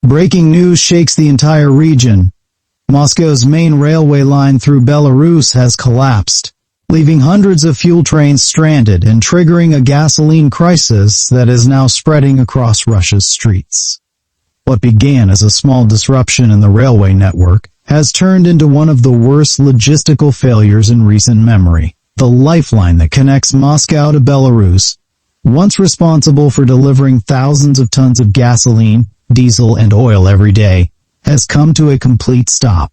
Breaking news shakes the entire region. Moscow's main railway line through Belarus has collapsed, leaving hundreds of fuel trains stranded and triggering a gasoline crisis that is now spreading across Russia's streets. What began as a small disruption in the railway network has turned into one of the worst logistical failures in recent memory. The lifeline that connects Moscow to Belarus, once responsible for delivering thousands of tons of gasoline, diesel, and oil every day, has come to a complete stop.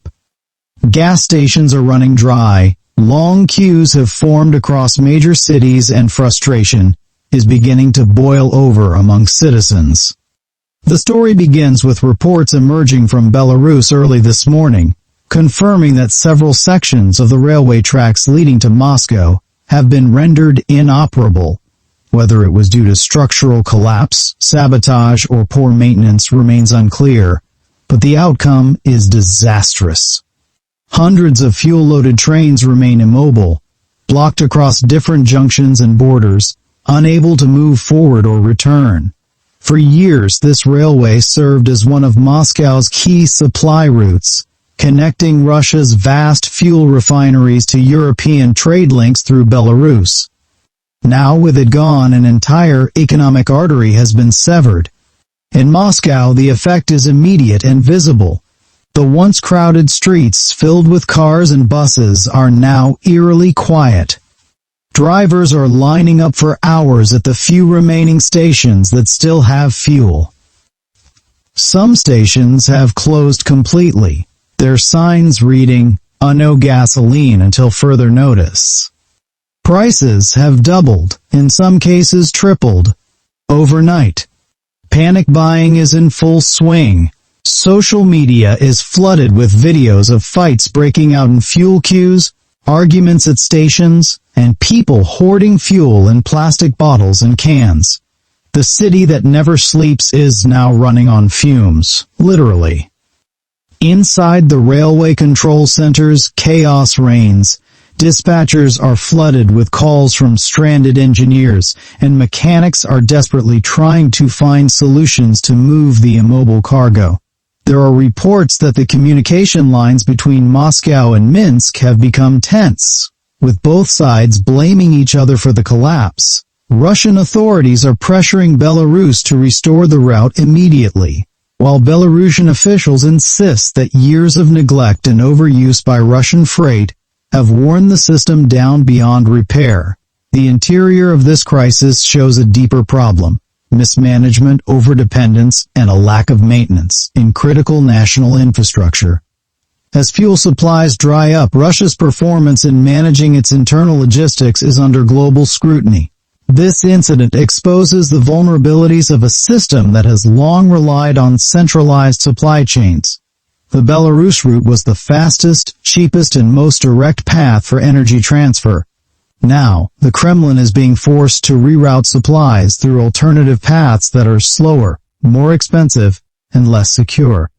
Gas stations are running dry, long queues have formed across major cities, and frustration is beginning to boil over among citizens. The story begins with reports emerging from Belarus early this morning, confirming that several sections of the railway tracks leading to Moscow have been rendered inoperable. Whether it was due to structural collapse, sabotage, or poor maintenance remains unclear, but the outcome is disastrous. Hundreds of fuel-loaded trains remain immobile, blocked across different junctions and borders, unable to move forward or return. For years, this railway served as one of Moscow's key supply routes, connecting Russia's vast fuel refineries to European trade links through Belarus. Now, with it gone, an entire economic artery has been severed. In Moscow, the effect is immediate and visible. The once crowded streets filled with cars and buses are now eerily quiet. Drivers are lining up for hours at the few remaining stations that still have fuel. Some stations have closed completely, their signs reading, "No gasoline until further notice." Prices have doubled, in some cases tripled, overnight. Panic buying is in full swing. Social media is flooded with videos of fights breaking out in fuel queues, arguments at stations, and people hoarding fuel in plastic bottles and cans. The city that never sleeps is now running on fumes, literally. Inside the railway control centers, chaos reigns. Dispatchers are flooded with calls from stranded engineers, and mechanics are desperately trying to find solutions to move the immobile cargo. There are reports that the communication lines between Moscow and Minsk have become tense, with both sides blaming each other for the collapse. Russian authorities are pressuring Belarus to restore the route immediately, while Belarusian officials insist that years of neglect and overuse by Russian freight have worn the system down beyond repair. The interior of this crisis shows a deeper problem: mismanagement, overdependence, and a lack of maintenance in critical national infrastructure. As fuel supplies dry up, Russia's performance in managing its internal logistics is under global scrutiny. This incident exposes the vulnerabilities of a system that has long relied on centralized supply chains. The Belarus route was the fastest, cheapest, and most direct path for energy transfer. Now, the Kremlin is being forced to reroute supplies through alternative paths that are slower, more expensive, and less secure.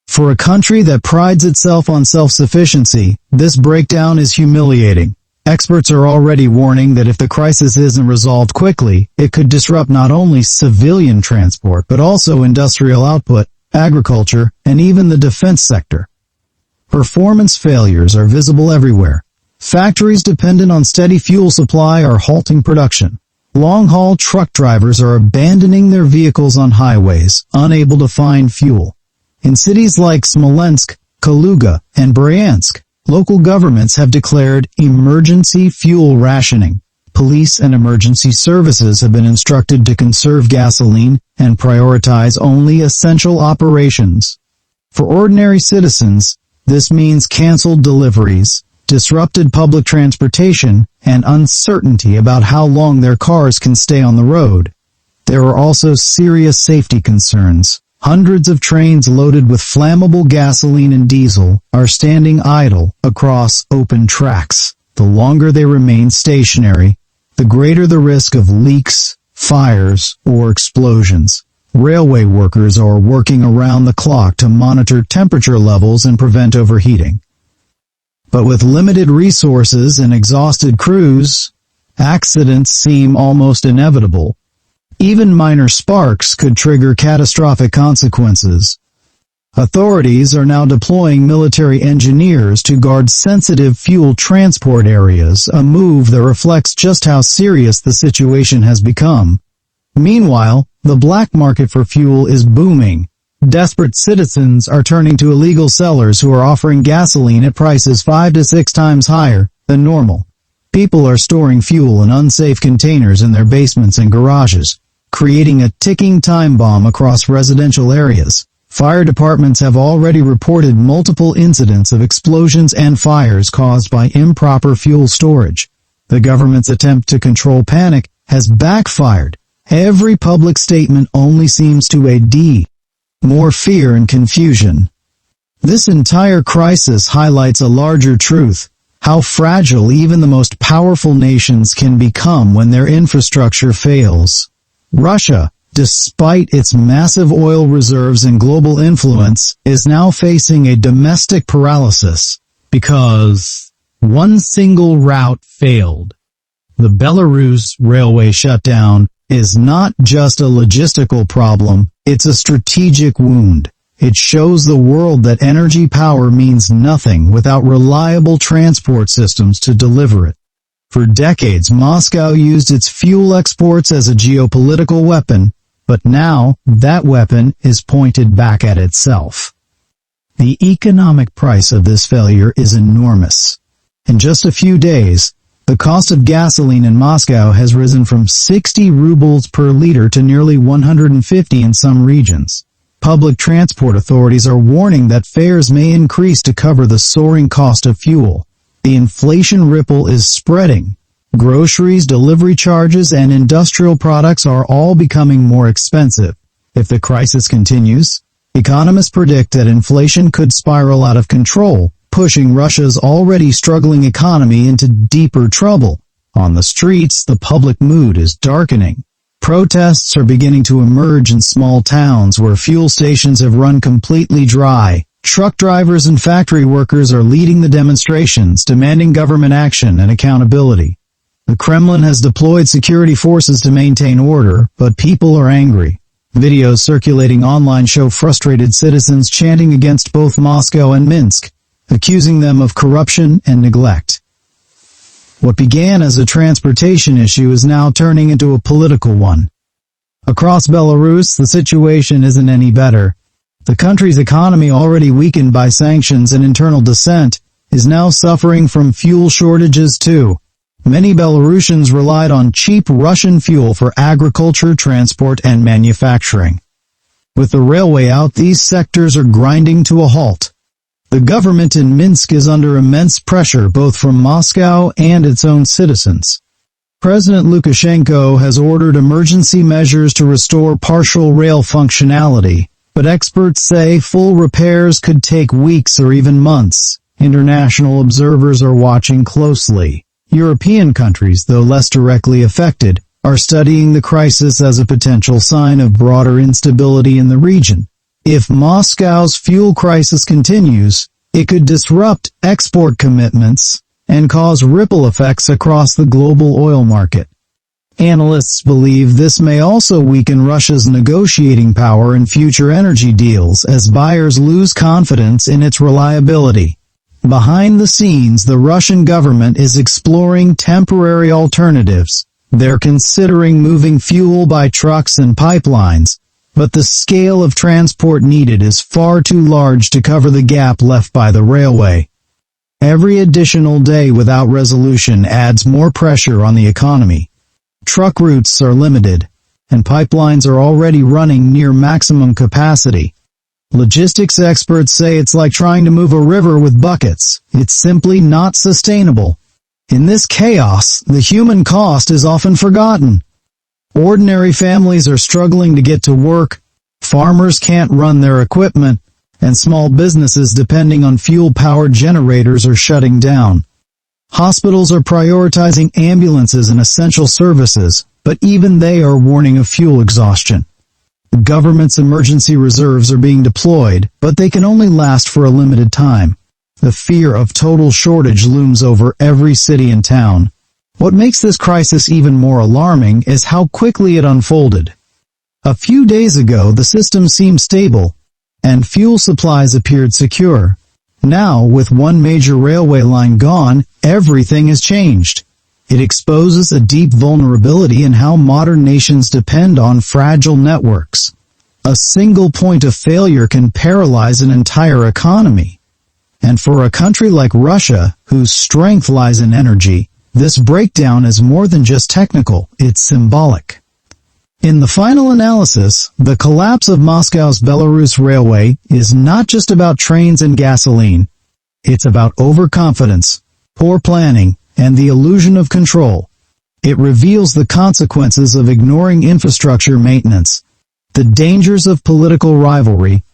For a country that prides itself on self-sufficiency, this breakdown is humiliating. Experts are already warning that if the crisis isn't resolved quickly, it could disrupt not only civilian transport but also industrial output, agriculture, and even the defense sector. Performance failures are visible everywhere. Factories dependent on steady fuel supply are halting production. Long-haul truck drivers are abandoning their vehicles on highways, unable to find fuel. In cities like Smolensk, Kaluga, and Bryansk, local governments have declared emergency fuel rationing. Police and emergency services have been instructed to conserve gasoline and prioritize only essential operations. For ordinary citizens, this means canceled deliveries, disrupted public transportation, and uncertainty about how long their cars can stay on the road. There are also serious safety concerns. Hundreds of trains loaded with flammable gasoline and diesel are standing idle across open tracks. The longer they remain stationary, the greater the risk of leaks, fires, or explosions. Railway workers are working around the clock to monitor temperature levels and prevent overheating. But with limited resources and exhausted crews, accidents seem almost inevitable. Even minor sparks could trigger catastrophic consequences. Authorities are now deploying military engineers to guard sensitive fuel transport areas, a move that reflects just how serious the situation has become. Meanwhile, the black market for fuel is booming. Desperate citizens are turning to illegal sellers who are offering gasoline at prices 5 to 6 times higher than normal. People are storing fuel in unsafe containers in their basements and garages, creating a ticking time bomb across residential areas. Fire departments have already reported multiple incidents of explosions and fires caused by improper fuel storage. The government's attempt to control panic has backfired. Every public statement only seems to add more fear and confusion. This entire crisis highlights a larger truth: how fragile even the most powerful nations can become when their infrastructure fails. Russia, despite its massive oil reserves and global influence, is now facing a domestic paralysis because one single route failed. The Belarus railway shutdown is not just a logistical problem, it's a strategic wound. It shows the world that energy power means nothing without reliable transport systems to deliver it. For decades, Moscow used its fuel exports as a geopolitical weapon, but now that weapon is pointed back at itself. The economic price of this failure is enormous. In just a few days, the cost of gasoline in Moscow has risen from 60 rubles per liter to nearly 150 in some regions. Public transport authorities are warning that fares may increase to cover the soaring cost of fuel. The inflation ripple is spreading. Groceries, delivery charges, and industrial products are all becoming more expensive. If the crisis continues, economists predict that inflation could spiral out of control, pushing Russia's already struggling economy into deeper trouble. On the streets, the public mood is darkening. Protests are beginning to emerge in small towns where fuel stations have run completely dry. Truck drivers and factory workers are leading the demonstrations, demanding government action and accountability. The Kremlin has deployed security forces to maintain order, but people are angry. Videos circulating online show frustrated citizens chanting against both Moscow and Minsk, accusing them of corruption and neglect. What began as a transportation issue is now turning into a political one. Across Belarus, the situation isn't any better. The country's economy, already weakened by sanctions and internal dissent, is now suffering from fuel shortages too. Many Belarusians relied on cheap Russian fuel for agriculture, transport, and manufacturing. With the railway out, these sectors are grinding to a halt. The government in Minsk is under immense pressure both from Moscow and its own citizens. President Lukashenko has ordered emergency measures to restore partial rail functionality, but experts say full repairs could take weeks or even months. International observers are watching closely. European countries, though less directly affected, are studying the crisis as a potential sign of broader instability in the region. If Moscow's fuel crisis continues, it could disrupt export commitments and cause ripple effects across the global oil market. Analysts believe this may also weaken Russia's negotiating power in future energy deals as buyers lose confidence in its reliability. Behind the scenes, the Russian government is exploring temporary alternatives. They're considering moving fuel by trucks and pipelines, but the scale of transport needed is far too large to cover the gap left by the railway. Every additional day without resolution adds more pressure on the economy. Truck routes are limited, and pipelines are already running near maximum capacity. Logistics experts say it's like trying to move a river with buckets. It's simply not sustainable. In this chaos, the human cost is often forgotten. Ordinary families are struggling to get to work, farmers can't run their equipment, and small businesses depending on fuel-powered generators are shutting down. Hospitals are prioritizing ambulances and essential services, but even they are warning of fuel exhaustion. The government's emergency reserves are being deployed, but they can only last for a limited time. The fear of total shortage looms over every city and town. What makes this crisis even more alarming is how quickly it unfolded. A few days ago, the system seemed stable, and fuel supplies appeared secure. Now, with one major railway line gone, everything has changed. It exposes a deep vulnerability in how modern nations depend on fragile networks. A single point of failure can paralyze an entire economy. And for a country like Russia, whose strength lies in energy, this breakdown is more than just technical, it's symbolic. In the final analysis, the collapse of Moscow's Belarus railway is not just about trains and gasoline. It's about overconfidence, poor planning, and the illusion of control. It reveals the consequences of ignoring infrastructure maintenance, the dangers of political rivalry,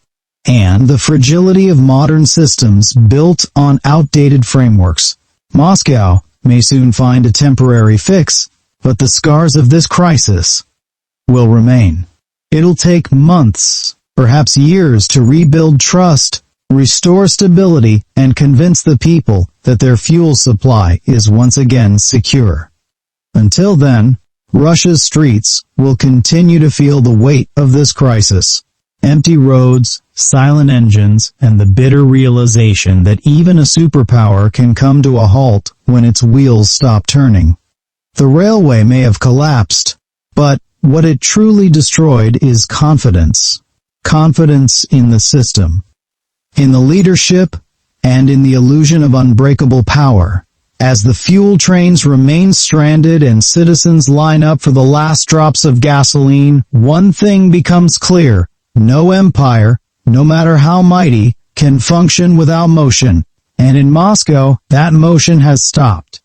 and the fragility of modern systems built on outdated frameworks. Moscow may soon find a temporary fix, but the scars of this crisis will remain. It'll take months, perhaps years, to rebuild trust, restore stability, and convince the people that their fuel supply is once again secure. Until then, Russia's streets will continue to feel the weight of this crisis. Empty roads, silent engines, and the bitter realization that even a superpower can come to a halt when its wheels stop turning. The railway may have collapsed, but what it truly destroyed is confidence. Confidence in the system, in the leadership, and in the illusion of unbreakable power. As the fuel trains remain stranded and citizens line up for the last drops of gasoline, one thing becomes clear: no empire, no matter how mighty, can function without motion. And in Moscow, that motion has stopped.